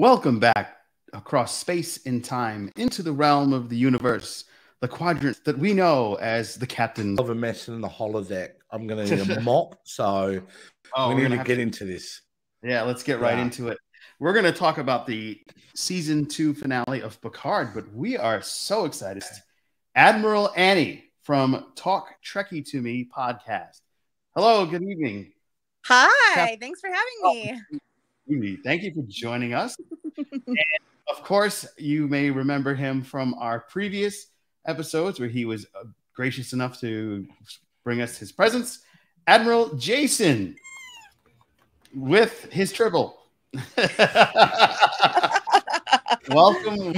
Welcome back across space and time into the realm of the universe, the quadrants that we know as the captains. Of a mess in the holodeck. I'm going to need a mop, so we need to get into this. Yeah, let's get right into it. We're going to talk about the season 2 finale of Picard, but we are so excited. Admiral Annie from Talk Trekkie to Me podcast. Hello, good evening. Hi, thanks for having me. Thank you for joining us. And of course, you may remember him from our previous episodes where he was gracious enough to bring us his presence. Admiral Jason with his triple. Welcome.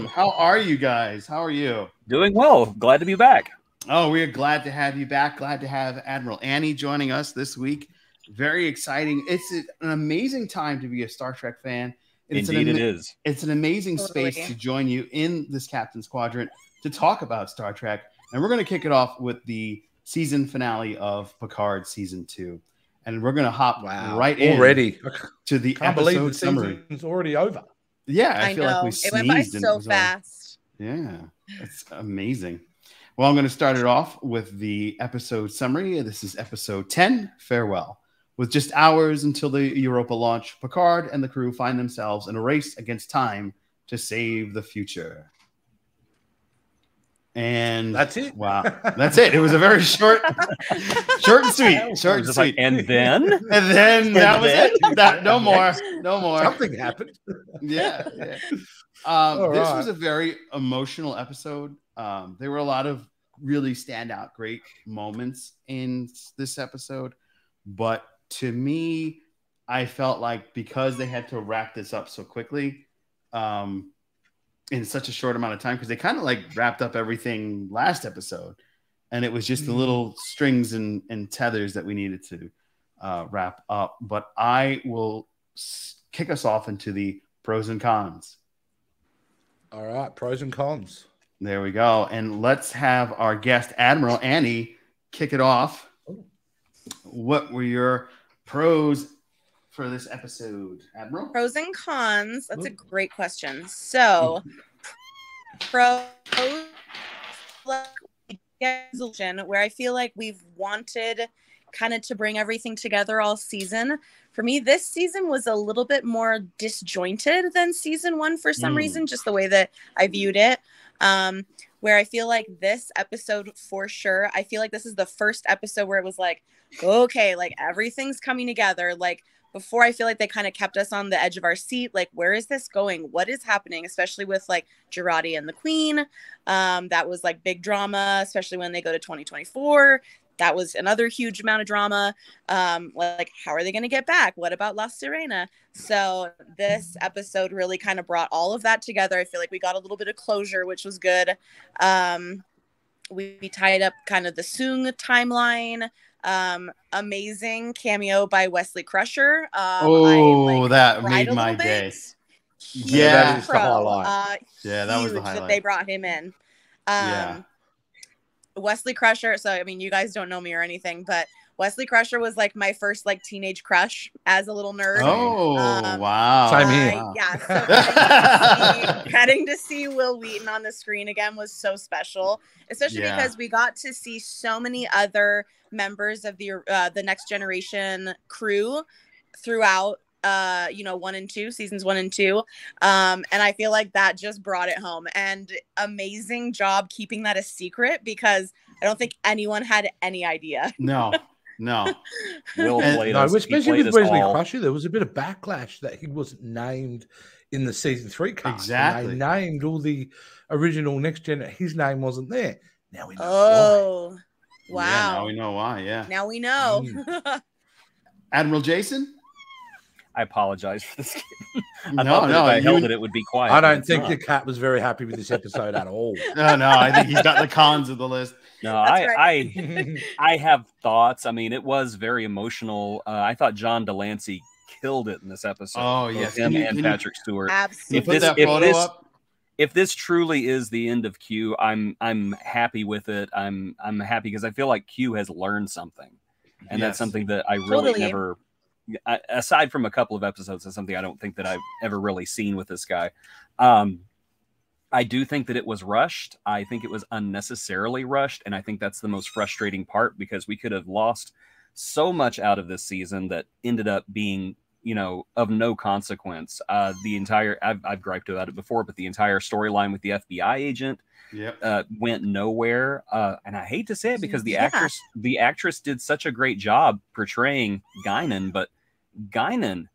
How are you guys? How are you? Doing well. Glad to be back. Oh, we are glad to have you back. Glad to have Admiral Annie joining us this week. Very exciting. It's an amazing time to be a Star Trek fan. Indeed, it is. It's an amazing space to join you in this Captain's Quadrant to talk about Star Trek. And we're going to kick it off with the season finale of Picard Season 2. And we're going to hop right in already to the episode summary. It's already over. Yeah, I feel like we it went by so fast. Yeah, it's amazing. Well, I'm going to start it off with the episode summary. This is episode 10, Farewell. With just hours until the Europa launch, Picard and the crew find themselves in a race against time to save the future. And that's it. Wow, that's it. It was a very short and sweet. Short and sweet. Like, and then that was it. No more. Something happened. Yeah. This was a very emotional episode. There were a lot of really standout great moments in this episode, but to me, I felt like because they had to wrap this up so quickly, in such a short amount of time, because they kind of like wrapped up everything last episode, and it was just the little strings and tethers that we needed to wrap up. But I will kick us off into the pros and cons. All right, pros and cons. There we go. And let's have our guest, Admiral Annie, kick it off. What were your pros for this episode, Admiral? Pros and cons. That's a great question. So, pros, where I feel like we've wanted kind of to bring everything together all season. For me, this season was a little bit more disjointed than season 1 for some reason, just the way that I viewed it. Where I feel like this episode, for sure, I feel like this is the first episode where it was like, okay, like everything's coming together. Like before, I feel like they kind of kept us on the edge of our seat. Like, where is this going? What is happening? Especially with like Girardi and the Queen. That was like big drama, especially when they go to 2024. That was another huge amount of drama. Like, how are they going to get back? What about La Sirena? So this episode really kind of brought all of that together. I feel like we got a little bit of closure, which was good. We tied up kind of the Soong timeline. Amazing cameo by Wesley Crusher. That made my day. Yeah, that is the highlight. That was the highlight. That they brought him in. Wesley Crusher. So, I mean, you guys don't know me or anything, but Wesley Crusher was like my first like teenage crush as a little nerd. Oh, wow. Same here. Yeah. So getting to see Will Wheaton on the screen again was so special, especially because we got to see so many other members of the Next Generation crew throughout seasons 1 and 2. And I feel like that just brought it home, and amazing job keeping that a secret because I don't think anyone had any idea. No. Will played us. Especially with Wesley Crusher, there was a bit of backlash that he wasn't named in the season 3 cast. Exactly. They named all the original Next Gen. His name wasn't there. Now we know why. Wow. Yeah, now we know why. Yeah. Now we know. Admiral Jason? I apologize for this. I thought that if I held it would be quiet. I don't think the cat was very happy with this episode at all. No, I think he's got the cons of the list. No, I have thoughts. I mean, it was very emotional. I thought John Delancey killed it in this episode. Oh, yes. Him and Patrick Stewart. Absolutely. If this truly is the end of Q, I'm happy with it. I'm happy because I feel like Q has learned something. And that's something that I really never aside from a couple of episodes, that's something I don't think that I've ever really seen with this guy. I do think that it was rushed. I think it was unnecessarily rushed. And I think that's the most frustrating part, because we could have lost so much out of this season that ended up being, you know, of no consequence. The entire, I've griped about it before, but the entire storyline with the FBI agent went nowhere. And I hate to say it, because the actress did such a great job portraying Guinan, but Guinan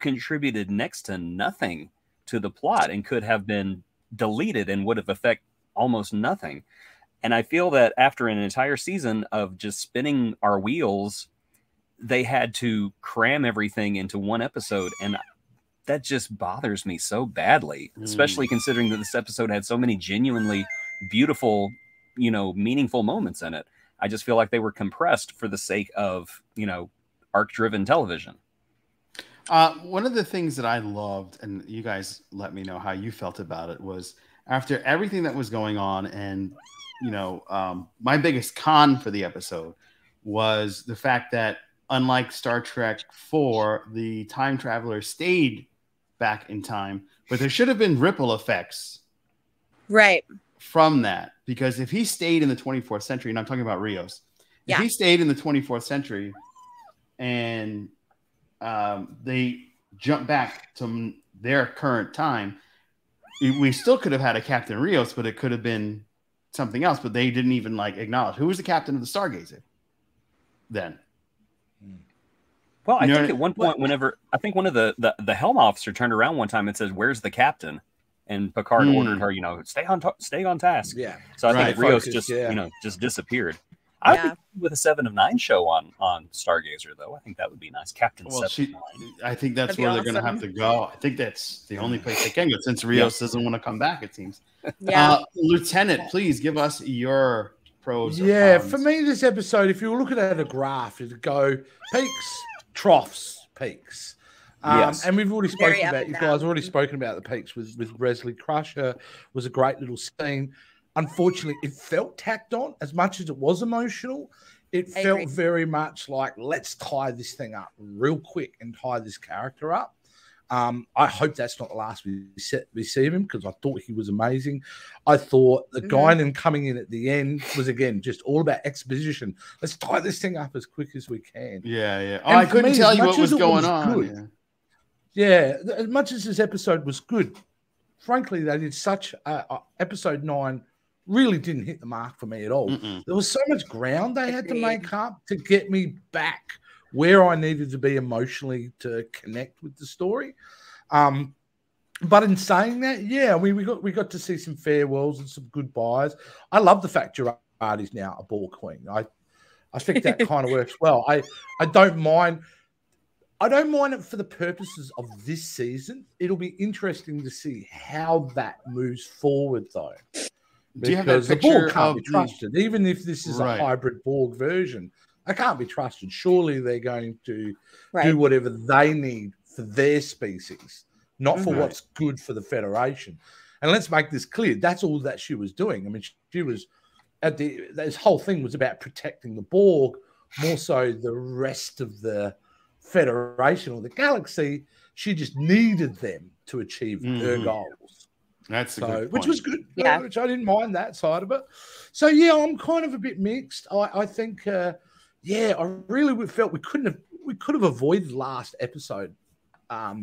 contributed next to nothing to the plot and could have been deleted and would have affected almost nothing. And I feel that after an entire season of just spinning our wheels, they had to cram everything into one episode. And that just bothers me so badly, especially considering that this episode had so many genuinely beautiful, you know, meaningful moments in it. I just feel like they were compressed for the sake of, you know, arc-driven television. One of the things that I loved, and you guys let me know how you felt about it, was after everything that was going on, and you know, my biggest con for the episode was the fact that, unlike Star Trek 4, the time traveler stayed back in time, but there should have been ripple effects, right, from that. Because if he stayed in the 24th century, and I'm talking about Rios, if he stayed in the 24th century and they jump back to their current time, we still could have had a Captain Rios, but it could have been something else. But they didn't even like acknowledge who was the captain of the Stargazer then. Well, I think at one point, whenever I think one of the helm officer turned around one time and said, "Where's the captain?" And Picard ordered her, you know, stay on task. Yeah. So I think Rios just you know, just disappeared. I would be with a 7 of 9 show on Stargazer, though. I think that would be nice. Captain 7 of 9. I think that's where they're going to have to go. I think that's the only place they can go, since Rios doesn't want to come back, it seems. Lieutenant, please give us your pros. Yeah, for me, this episode, if you were looking at a graph, it'd go peaks, troughs, peaks. And we've already spoken about, you guys already spoken about the peaks with Wesley Crusher. Was a great little scene. Unfortunately, it felt tacked on. As much as it was emotional, it felt very much like, let's tie this thing up real quick and tie this character up. I hope that's not the last we see of him, because I thought he was amazing. I thought the Guinan coming in at the end was, again, just all about exposition. Let's tie this thing up as quick as we can. Yeah. Oh, I couldn't tell you what was going on. Yeah, as much as this episode was good, frankly, they did such episode 9 really didn't hit the mark for me at all. There was so much ground they had to make up to get me back where I needed to be emotionally to connect with the story. But in saying that, yeah, we got to see some farewells and some goodbyes. I love the fact Gerard is now a Borg queen. I think that kind of works well. I don't mind. I don't mind it for the purposes of this season. It'll be interesting to see how that moves forward, though. Because the Borg can't be trusted. Even if this is a hybrid Borg version, they can't be trusted. Surely they're going to do whatever they need for their species, not for what's good for the Federation. And let's make this clear. That's all that she was doing. I mean, she was this whole thing was about protecting the Borg, more so the rest of the Federation or the galaxy. She just needed them to achieve her goals. That's a good point. Which was good. Which I didn't mind that side of it. So yeah, I'm kind of a bit mixed. I think I really felt we could have avoided last episode. A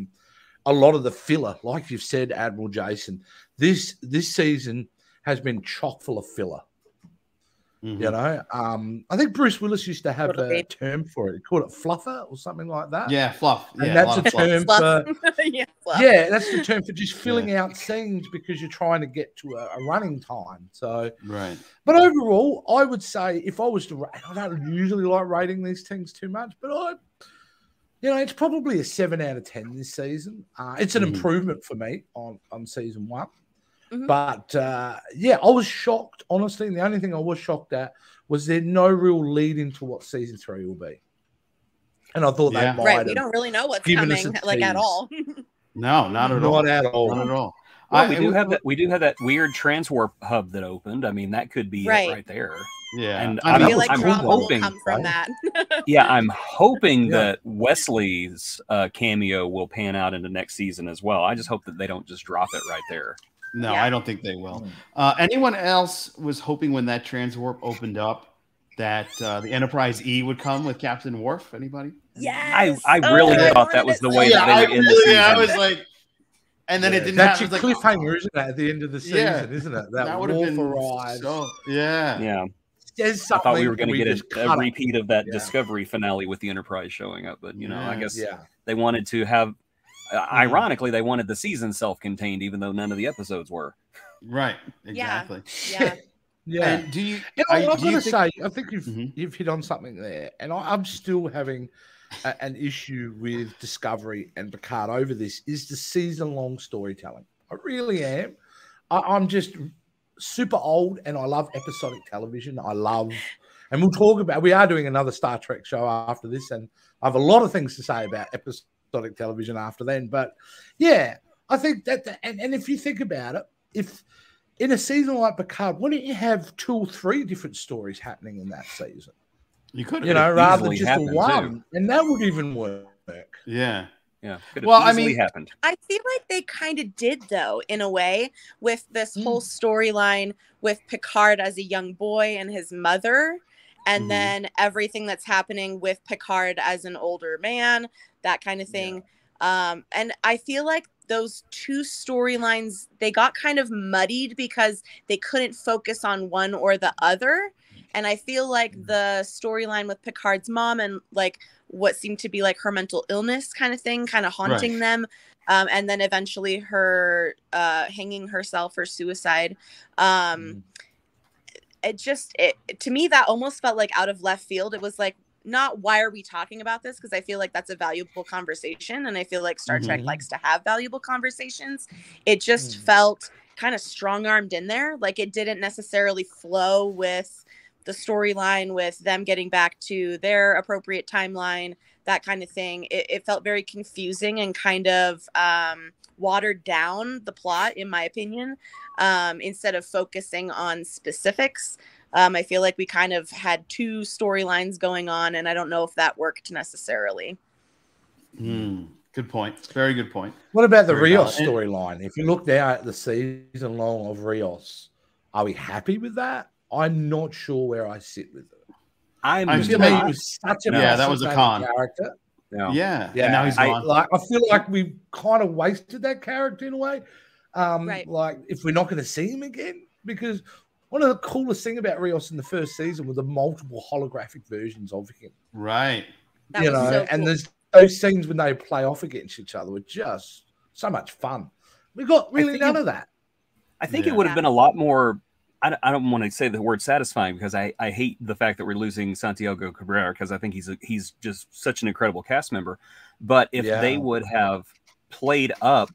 lot of the filler, like you've said, Admiral Jason. This season has been chock full of filler. You know, I think Bruce Willis used to have a term for it. He called it fluffer or something like that. Yeah, fluff. And that's a term for that's the term for just filling out scenes because you're trying to get to a running time. So but overall, I would say if I was to rate, I don't usually like rating these things too much, but it's probably a 7 out of 10 this season. It's an improvement for me on season 1. But I was shocked, honestly. And the only thing I was shocked at was there no real lead into what season 3 will be. And I thought they might have. We don't really know what's coming, like, at all. No, not at all. Not at all. Not at all. Well, we do have that weird transwarp hub that opened. I mean, that could be it right there. Yeah, and I feel like I'm drama hoping will come from that. Yeah, I'm hoping that Wesley's cameo will pan out into next season as well. I just hope that they don't just drop it right there. No, Yeah. I don't think they will. Anyone else was hoping when that transwarp opened up that the Enterprise E would come with Captain Worf? Anybody? Yes. I really thought that was the way that they would end the season. I was like, and then it didn't That's happen. your cliffhanger, isn't it? At the end of the season, isn't it? That would have been arrives. Yeah. There's I thought we were something going to get a repeat of that Yeah. Discovery finale with the Enterprise showing up, but I guess Yeah. they wanted to have. Ironically, they wanted the season self-contained, even though none of the episodes were. Right. Exactly. Yeah. Yeah. And do you? I've got do you to think- say, I think you've hit on something there, and I'm still having an issue with Discovery and Picard over this. Is the season-long storytelling? I really am. I'm just super old, and I love episodic television. And we'll talk about. We are doing another Star Trek show after this, and I have a lot of things to say about episodic television after then. But yeah, I think that, and if you think about it, if in a season like Picard, why don't you have 2 or 3 different stories happening in that season? You could, rather than just one, and that would even work. Yeah. Yeah. Well, I mean, happened. I feel like they kind of did, though, in a way, with this whole storyline with Picard as a young boy and his mother, and then everything that's happening with Picard as an older man, that kind of thing. Yeah. And I feel like those 2 storylines, they got kind of muddied because they couldn't focus on one or the other. And I feel like the storyline with Picard's mom and like what seemed to be like her mental illness kind of thing, kind of haunting them. And then eventually her hanging herself or suicide. To me, that almost felt like out of left field. It was like, not why are we talking about this? Because I feel like that's a valuable conversation. And I feel like Star Trek likes to have valuable conversations. It just felt kind of strong-armed in there. Like it didn't necessarily flow with the storyline with them getting back to their appropriate timeline, that kind of thing. It felt very confusing and kind of watered down the plot, in my opinion, instead of focusing on specifics. I feel like we kind of had 2 storylines going on, and I don't know if that worked necessarily. Good point. Very good point. What about the Rios storyline? If you look now at the season long of Rios, are we happy with that? I'm not sure where I sit with it. I feel like he was such a that was a con character. Yeah. And now he's gone. I feel like we kind of wasted that character in a way. Right. Like if we're not going to see him again, because one of the coolest thing about Rios in the first season were the multiple holographic versions of him. Right. That was so cool. And there's those scenes when they play off against each other were just so much fun. We got really none of that. I think it would have been a lot more. I don't want to say the word satisfying because I hate the fact that we're losing Santiago Cabrera because I think he's just such an incredible cast member. But if they would have played up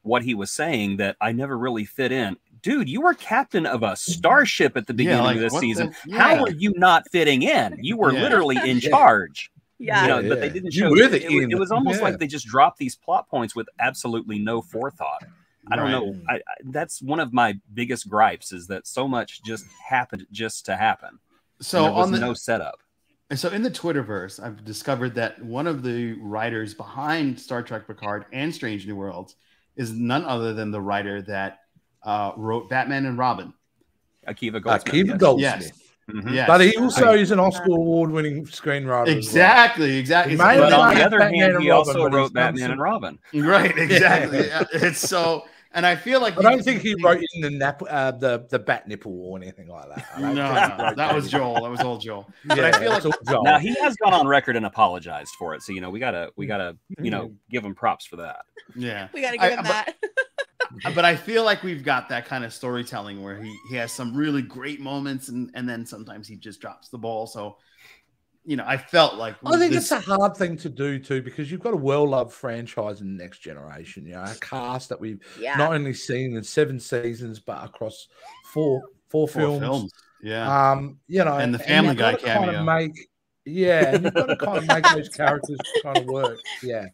what he was saying, that I never really fit in. Dude, you were captain of a starship at the beginning of this season. How are you not fitting in? You were literally in charge. But they didn't show it. It was almost like they just dropped these plot points with absolutely no forethought. I don't know. That's one of my biggest gripes is that so much just happened just to happen. So there was no setup. So in the Twitterverse, I've discovered that one of the writers behind Star Trek Picard and Strange New Worlds is none other than the writer that wrote Batman and Robin. Akiva Goldsmith. Yes. Yes. But he also is an Oscar award-winning screenwriter. Exactly. But on the other hand, he also wrote Batman and Robin. Right. Exactly. It's so. And I feel like I don't think he wrote in the bat nipple or anything like that. No, that was Joel. That was old Joel. But I feel like Joel. Now he has gone on record and apologized for it. So we gotta give him props for that. Yeah, we gotta give him that. But I feel like we've got that kind of storytelling where he has some really great moments and then sometimes he just drops the ball. So I felt like I think it's a hard thing to do too, because you've got a well-loved franchise in the Next Generation. A cast that we've not only seen in 7 seasons, but across four films. Yeah. And the Family Guy cameo. And you've got to kind of make those characters kind of work. Yeah.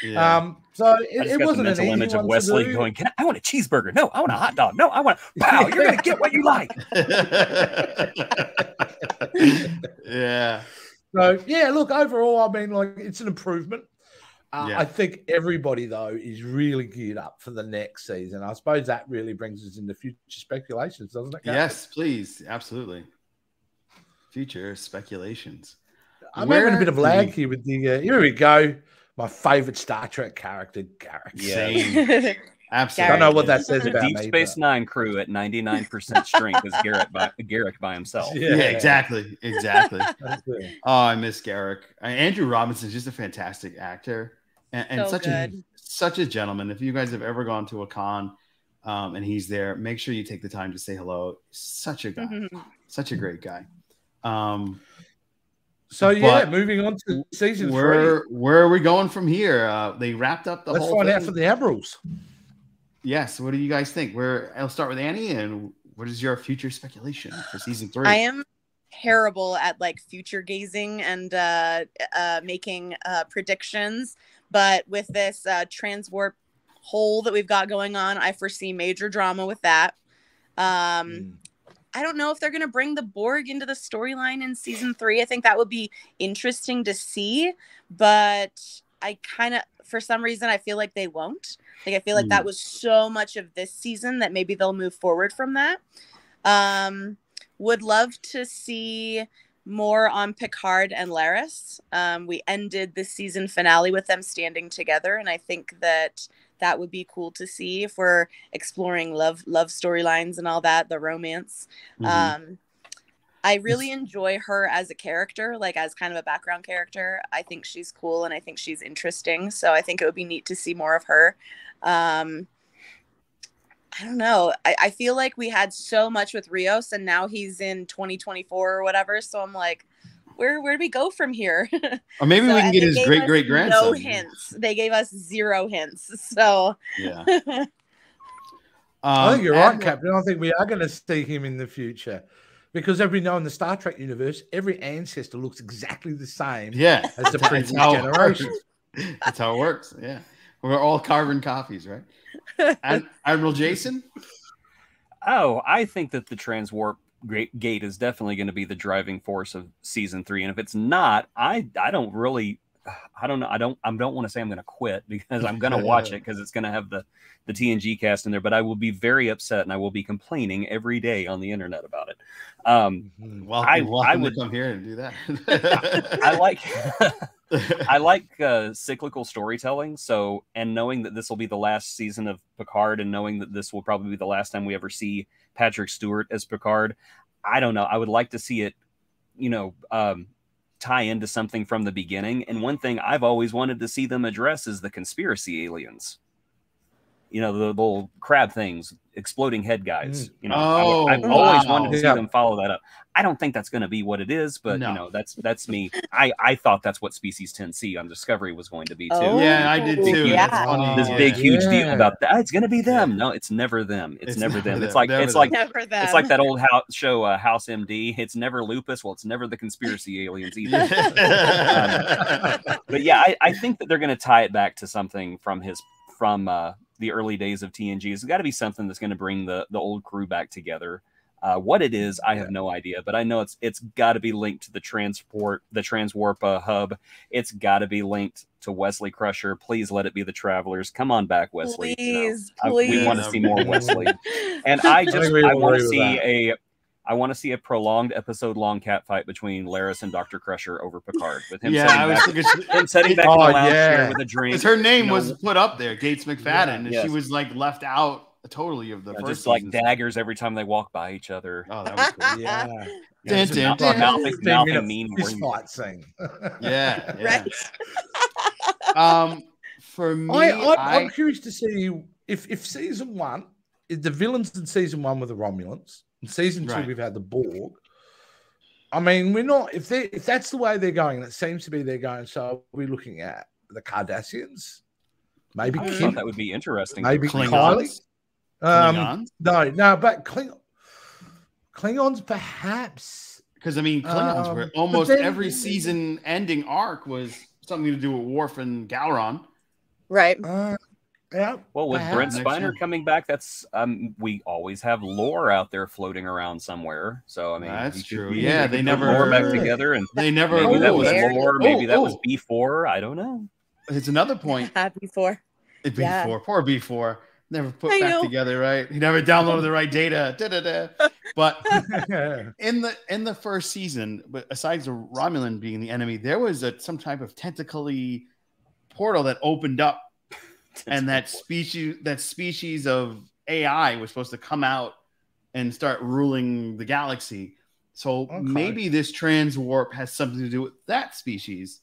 Yeah. So I just it got the wasn't an mental easy image of one Wesley to do. going, I want a cheeseburger. No, I want a hot dog. No, I want pow. You're going to get what you like. Yeah. So yeah, look, overall, I mean, like, it's an improvement. Yeah. I think everybody, though, is really geared up for the next season. I suppose that really brings us into future speculations, doesn't it, Captain? Yes, please. Absolutely. Future speculations. I'm having a bit of lag here with the. Here we go. My favorite Star Trek character, Garrick. Same. Absolutely. I don't know what that says The about Deep me. Space Nine crew at 99% strength is Garrick by himself. Yeah, exactly. Exactly. Oh, I miss Garrick. Andrew Robinson is just a fantastic actor and So such a gentleman. If you guys have ever gone to a con and he's there, make sure you take the time to say hello. Such a guy. Such a great guy. So yeah, moving on to season 3. Where are we going from here? They wrapped up the Let's whole find thing. out for the Admirals. Yes. What do you guys think? I'll start with Annie. And what is your future speculation for season 3? I am terrible at like future gazing and making predictions, but with this transwarp hole that we've got going on, I foresee major drama with that. I don't know if they're going to bring the Borg into the storyline in season 3. I think that would be interesting to see, but I kind of, for some reason, I feel like they won't. Like, I feel like that was so much of this season that maybe they'll move forward from that. Would love to see more on Picard and Laris. We ended the season finale with them standing together, and I think that would be cool to see if we're exploring love storylines and all that, the romance. I really enjoy her as a character, like as kind of a background character. I think she's cool and I think she's interesting. So I think it would be neat to see more of her. I don't know. I feel like we had so much with Rios and now he's in 2024 or whatever. So I'm like, where do we go from here? Or maybe we can get his great grandson. No hints. They gave us 0 hints. So yeah. I think you're right, Captain. I think we are going to see him in the future. Because as we know in the Star Trek universe, every ancestor looks exactly the same as the previous generation. That's how it works. Yeah. We're all carbon copies, right? Admiral Jason? Oh, I think that the transwarp gate is definitely going to be the driving force of season 3. And if it's not, I don't know. I don't want to say I'm going to quit because I'm going to watch it because it's going to have the TNG cast in there, but I will be very upset and I will be complaining every day on the internet about it. I would come here and do that. I like cyclical storytelling. So, and knowing that this will be the last season of Picard and knowing that this will probably be the last time we ever see Patrick Stewart as Picard, I don't know. I would like to see it, tie into something from the beginning. And one thing I've always wanted to see them address is the conspiracy aliens. The little crab things, exploding head guys. I've always wanted to see them follow that up. I don't think that's going to be what it is, but that's me. I thought that's what Species 10C on Discovery was going to be too. Yeah, I did too. Yeah. This big huge deal about that. It's going to be them. No, it's never them. It's never them. It's like it's like that old show House MD. It's never Lupus. Well, it's never the conspiracy aliens either. But yeah, I think that they're going to tie it back to something from the early days of TNG. It's got to be something that's going to bring the old crew back together. What it is, I have no idea, but I know it's got to be linked to the transwarp hub. It's got to be linked to Wesley Crusher. Please let it be the Travelers. Come on back, Wesley. Please. We want to see more Wesley. And I want to see a prolonged episode-long catfight between Laris and Dr. Crusher over Picard with him sitting back in the lounge chair with a drink. Because her name was put up there, Gates McFadden, and she was like left out totally of the first just like daggers every time they walk by each other. Oh, that was cool. Mouthing mean fight scene. Yeah. Right. For me, I'm curious to see if season 1, if the villains in season 1 were the Romulans. In season 2, we've had the Borg. I mean, we're not if that's the way they're going, and it seems to be they're going. So we're looking at the Cardassians, maybe I Kim. thought that would be interesting. Maybe Klingons. Kylie. No, but Klingons perhaps. Because I mean, Klingons were almost every season ending arc was something to do with Worf and Gowron. Right. Yeah. Well, with Brent Spiner coming back, that's we always have lore out there floating around somewhere. So I mean, that's true. Yeah, they never lore back together, and they never. Maybe that was lore. Maybe that was B4. I don't know. It's another point. B4. B4. Poor B4. Never put back together, right? He never downloaded the right data. But in the first season, but aside from Romulan being the enemy, there was some type of tentacly portal that opened up. And that species of AI was supposed to come out and start ruling the galaxy. So maybe this transwarp has something to do with that species,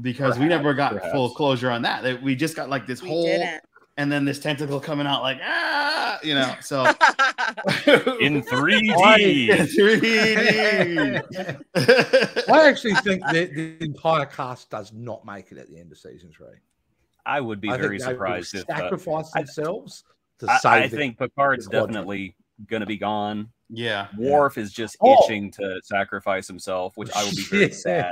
because we never got full closure on that. We just got like this hole, and then this tentacle coming out like So in 3D. I actually think that the entire cast does not make it at the end of season 3. I would be very surprised if sacrifice themselves to save. I think Picard's definitely going to be gone. Yeah, Worf is just itching to sacrifice himself, which I will be very sad.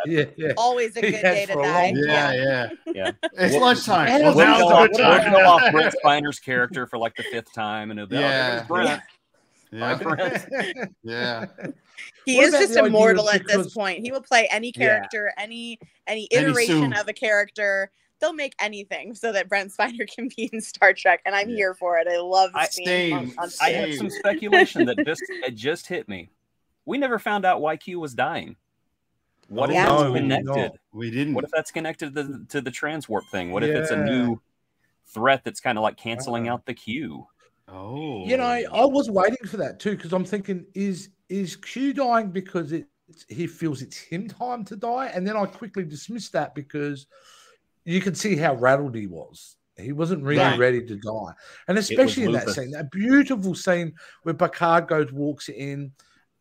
Always a good day to die. Yeah. It's lunchtime. We'll go off Brent Spiner's character for like the 5th time, and it'll be Brent. Yeah. He is just immortal at this point. He will play any character, any iteration of a character. They'll make anything so that Brent Spiner can be in Star Trek, and I'm here for it. I love seeing him on I had some speculation that just hit me. We never found out why Q was dying. What if that's connected? We didn't. What if that's connected to the transwarp thing? What if it's a new threat that's kind of like canceling out the Q? Oh, I was waiting for that too, because I'm thinking, is Q dying because he feels it's him time to die? And then I quickly dismissed that because you can see how rattled he was. He wasn't really ready to die. And especially in that scene, that beautiful scene where Picard walks in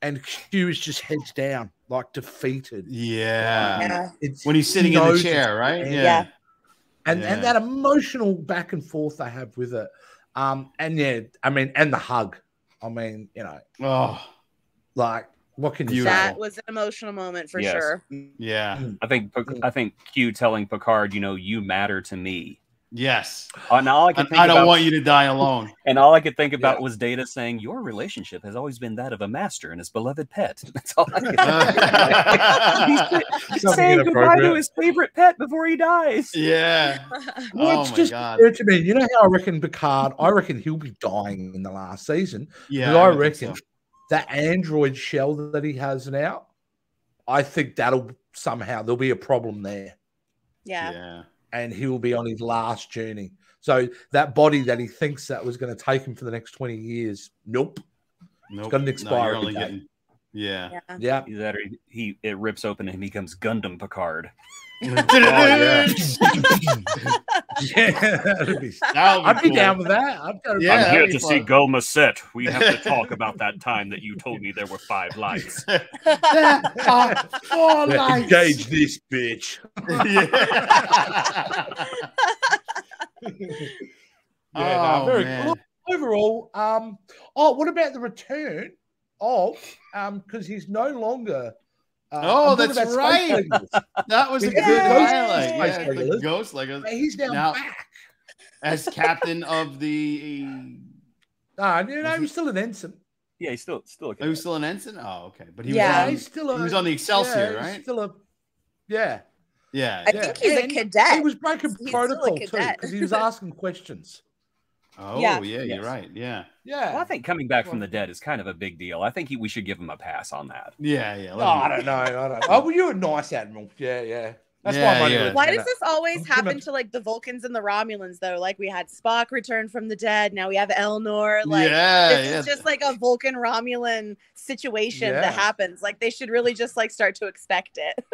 and Q is just heads down, like defeated. Yeah. When he's sitting in the chair, right? And that emotional back and forth they have with it. And the hug. What can you say? That was an emotional moment for sure. Yeah. I think Q telling Picard, you matter to me. Yes. And all I don't want you to die alone. And all I could think about was Data saying, your relationship has always been that of a master and his beloved pet. That's all I could think. He's saying goodbye to his favorite pet before he dies. Yeah. Well, it's just weird to me. You know how I reckon Picard, he'll be dying in the last season. Yeah. I reckon that android shell that he has now, I think there'll be a problem there. Yeah. And he will be on his last journey. So that body that he thinks that was going to take him for the next 20 years, nope. It's got an expiry date. Yeah. It rips open and he becomes Gundam Picard. I'd be down with that. I'm here to see Gulma Set. We have to talk about that time that you told me there were 5 lights. There are 4 lights. Engage this bitch. Very cool. Overall, what about the return of because he's no longer that's right. That was a good highlight. The ghost he's now back as captain of the. He was still an ensign. Yeah, he's still a cadet. He was still an ensign. Oh, okay, but he was on the Excelsior, right? I think he's a cadet. He was breaking protocol too because he was asking questions. Oh, you're right. Yeah. Well, I think coming back from the dead is kind of a big deal. I think we should give him a pass on that. Yeah. I don't know. Oh, well, you're a nice admiral. Yeah. That's why Why does this always happen to like the Vulcans and the Romulans though? Like we had Spock return from the dead. Now we have Elnor. Like this is just like a Vulcan Romulan situation that happens. Like they should really just like start to expect it.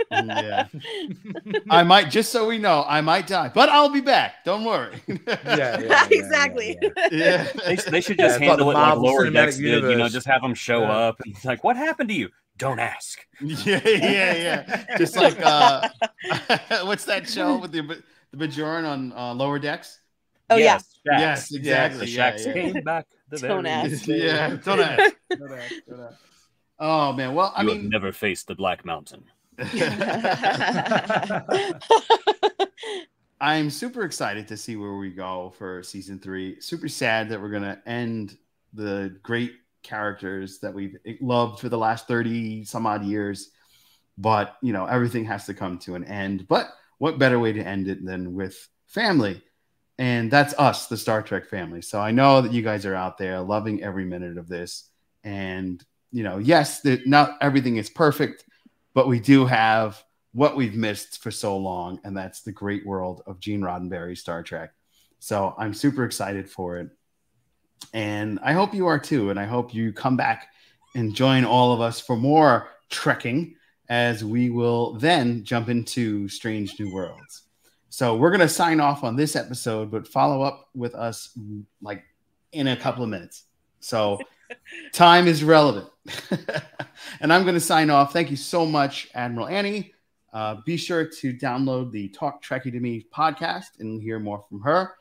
I might, just so we know, I might die, but I'll be back. Don't worry. Exactly. Yeah. They should just handle it like Lower Decks did. Just have them show up and it's like, what happened to you? Don't ask. Yeah. Just like what's that show with the Bajoran on Lower Decks? Oh yes, exactly. The Shacks came back. Don't ask. Yeah, don't ask. Oh man, well, I mean, have never faced the Black Mountain. I'm super excited to see where we go for season 3. Super sad that we're going to end the great characters that we've loved for the last 30 some odd years. But, you know, everything has to come to an end. But what better way to end it than with family? And that's us, the Star Trek family. So I know that you guys are out there loving every minute of this. And, you know, yes, not everything is perfect, but we do have what we've missed for so long. And that's the great world of Gene Roddenberry's Star Trek. So I'm super excited for it. And I hope you are too. And I hope you come back and join all of us for more trekking, as we will then jump into Strange New Worlds. So we're going to sign off on this episode, but follow up with us like in a couple of minutes. So time is relevant. And I'm going to sign off. Thank you so much, Admiral Annie. Be sure to download the Talk Trekkie to Me podcast and hear more from her.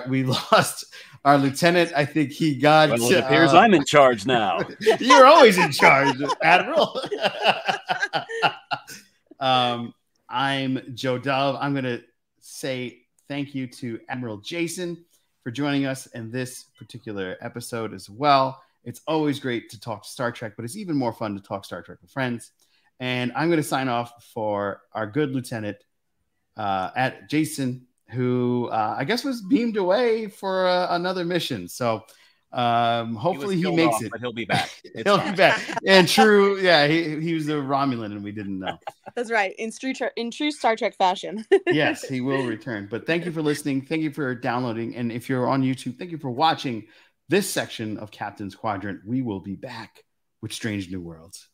We lost our lieutenant. I think he got. Well, it appears I'm in charge now. You're always in charge, Admiral. I'm Joe Dove. I'm going to say thank you to Admiral Jason for joining us in this particular episode as well. It's always great to talk Star Trek, but it's even more fun to talk Star Trek with friends. And I'm going to sign off for our good lieutenant, at Jason, who I guess was beamed away for another mission. So hopefully he makes it. But he'll be back. He'll be back. And true, yeah, he was a Romulan and we didn't know. That's right. In true Star Trek fashion. Yes, he will return. But thank you for listening. Thank you for downloading. And if you're on YouTube, thank you for watching this section of Captain's Quadrant. We will be back with Strange New Worlds.